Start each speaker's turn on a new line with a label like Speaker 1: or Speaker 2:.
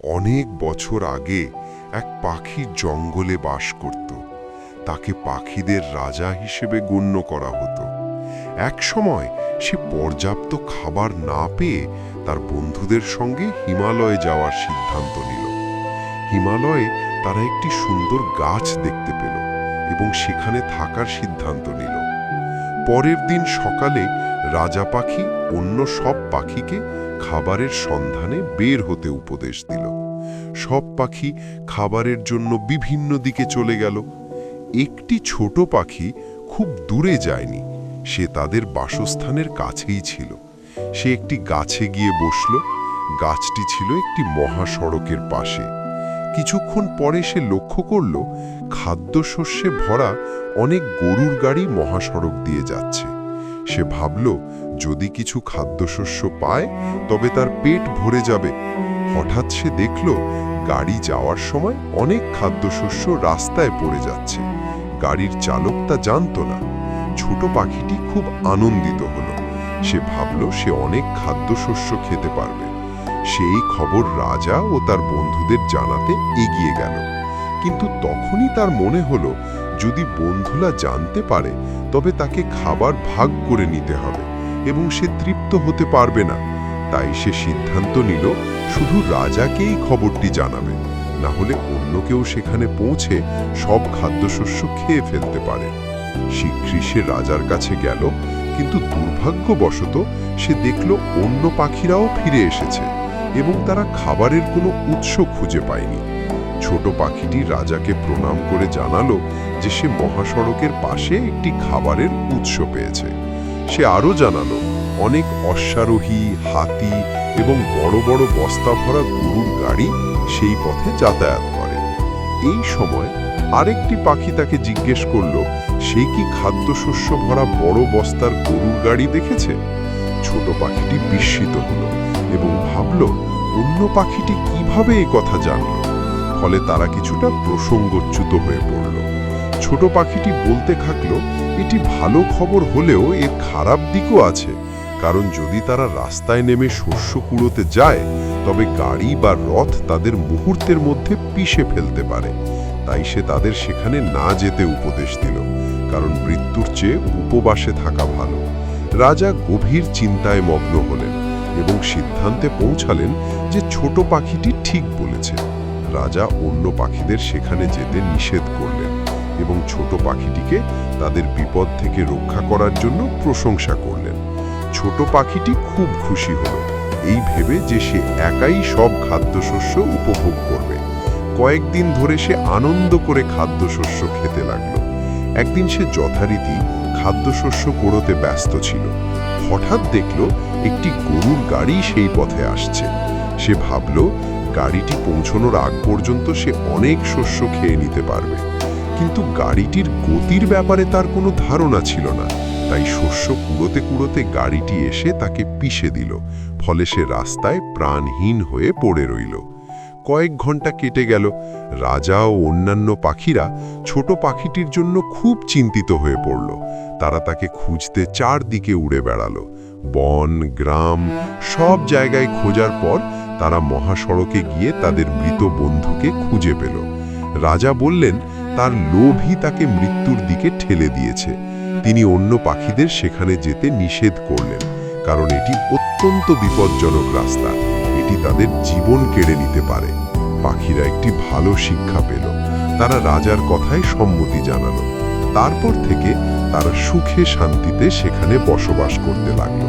Speaker 1: অনেক বছর আগে এক পাখি জঙ্গলে বাস করত। তাকে পাখিদের রাজা হিসেবে গণ্য করা হতো। এক সময় সে পর্যাপ্ত খাবার না পেয়ে তার বন্ধুদের সঙ্গে হিমালয়ে যাওয়ার সিদ্ধান্ত নিল। হিমালয়ে তারা একটি সুন্দর গাছ দেখতে পেল এবং সেখানে থাকার সিদ্ধান্ত নিল। পরের দিন সকালে রাজা পাখি অন্য সব পাখিকে খাবারের সন্ধানে বের হতে উপদেশ দিল। সব পাখি খাবারের জন্য বিভিন্ন দিকে চলে গেল। একটি ছোট পাখি খুব দূরে যায়নি, সে তাদের বাসস্থানের কাছেই ছিল। সে একটি গাছে গিয়ে বসল। গাছটি ছিল একটি মহাসড়কের পাশে। কিছুক্ষণ পরে সে লক্ষ্য করল খাদ্যশস্যে ভরা অনেক গরুর গাড়ি মহাসড়ক দিয়ে যাচ্ছে। সে ভাবল, যদি কিছু খাদ্যশস্য পায় তবে তার পেট ভরে যাবে। হঠাৎ সে দেখল গাড়ি যাওয়ার সময় অনেক খাদ্যশস্য রাস্তায় পড়ে যাচ্ছে। গাড়ির চালক তা জানত না। ছোট পাখিটি খুব আনন্দিত হলো। সে ভাবল সে অনেক খাদ্যশস্য খেতে পারবে। সেই খবর রাজা ও তার বন্ধুদের জানাতে এগিয়ে গেল। কিন্তু তখনই তার মনে হলো, যদি বন্ধুরা জানতে পারে তবে তাকে খাবার ভাগ করে নিতে হবে এবং সে তৃপ্ত হতে পারবে না। তাই সে সিদ্ধান্ত নিল শুধু রাজাকেই খবরটি জানাবে, না হলে অন্য কেউ সেখানে পৌঁছে সব খাদ্যশস্য খেয়ে ফেলতে পারে। শীঘ্রই সে রাজার কাছে গেল, কিন্তু দুর্ভাগ্যবশত সে দেখল অন্য পাখিরাও ফিরে এসেছে এবং তারা খাবারের কোনো উৎস খুঁজে পায়নি। ছোট পাখিটি রাজাকে প্রণাম করে জানালো যে সে মহাসড়কের পাশে একটি খাবারের উৎস পেয়েছে। সে আরও জানালো অনেক অশ্বারোহী, হাতি এবং বড় বড় বস্তা ভরা গরুর গাড়ি সেই পথে যাতায়াত করে। এই সময় আরেকটি পাখি তাকে জিজ্ঞেস করল, সে কি খাদ্যশস্য ভরা বড় বস্তার গরুর গাড়ি দেখেছে? ছোট পাখিটি বিস্মিত হলো এবং ভাবল, অন্য পাখিটি কিভাবে এই কথা জানল। ফলে তারা কিছুটা প্রসঙ্গচ্যুত হয়ে পড়ল। ছোট পাখিটি বলতে থাকল, এটি ভালো খবর হলেও এর খারাপ দিকও আছে, কারণ যদি তারা রাস্তায় নেমে শস্য কুড়োতে যায় তবে গাড়ি বা রথ তাদের মুহূর্তের মধ্যে পিষে ফেলতে পারে। তাই সে তাদের সেখানে না যেতে উপদেশ দিল, কারণ মৃত্যুর চেয়ে উপবাসে থাকা ভালো। রাজা গভীর চিন্তায় মগ্ন হলেন এবং সিদ্ধান্তে পৌঁছালেন যে ছোট পাখিটি ঠিক বলেছে। রাজা অন্য পাখিদের সেখানে যেতে নিষেধ করলেন এবং ছোট পাখিটিকে তাদের বিপদ থেকে রক্ষা করার জন্য প্রশংসা করলেন। ছোট পাখিটি খুব খুশি হল, এই ভেবে যে সে একাই সব খাদ্যশস্য উপভোগ করবে। কয়েকদিন ধরে সে আনন্দ করে খাদ্যশস্য খেতে লাগল। একদিন সে যথারীতি খাদ্যশস্য কুড়োতে ব্যস্ত ছিল। হঠাৎ দেখল একটি গরুর গাড়ি সেই পথে আসছে। সে ভাবল, গাড়িটি পৌঁছানোর আগ পর্যন্ত সে অনেক শস্য খেয়ে নিতে পারবে। কিন্তু গাড়িটির গতির ব্যাপারে তার কোনো ধারণা ছিল না। তাই শস্য কুড়োতে কুড়োতে গাড়িটি এসে তাকে পিষে দিল। ফলে সে রাস্তায় প্রাণহীন হয়ে পড়ে রইল। কয়েক ঘন্টা কেটে গেল। রাজা ও অন্যান্য পাখিরা ছোট পাখিটির জন্য খুব চিন্তিত হয়ে পড়ল। তারা তাকে খুঁজতে চারদিকে উড়ে বেড়ালো। বন, গ্রাম সব জায়গায় খোঁজার পর তারা মহাসড়কে গিয়ে তাদের মৃত বন্ধুকে খুঁজে পেল। রাজা বললেন তার লোভই তাকে মৃত্যুর দিকে ঠেলে দিয়েছে। তিনি অন্য পাখিদের সেখানে যেতে নিষেধ করলেন, কারণ এটি অত্যন্ত বিপজ্জনক রাস্তা। এটি তাদের জীবন কেড়ে নিতে পারে। পাখিরা একটি ভালো শিক্ষা পেল। তারা রাজার কথায় সম্মতি জানালো। তারপর থেকে তারা সুখে শান্তিতে সেখানে বসবাস করতে লাগলো।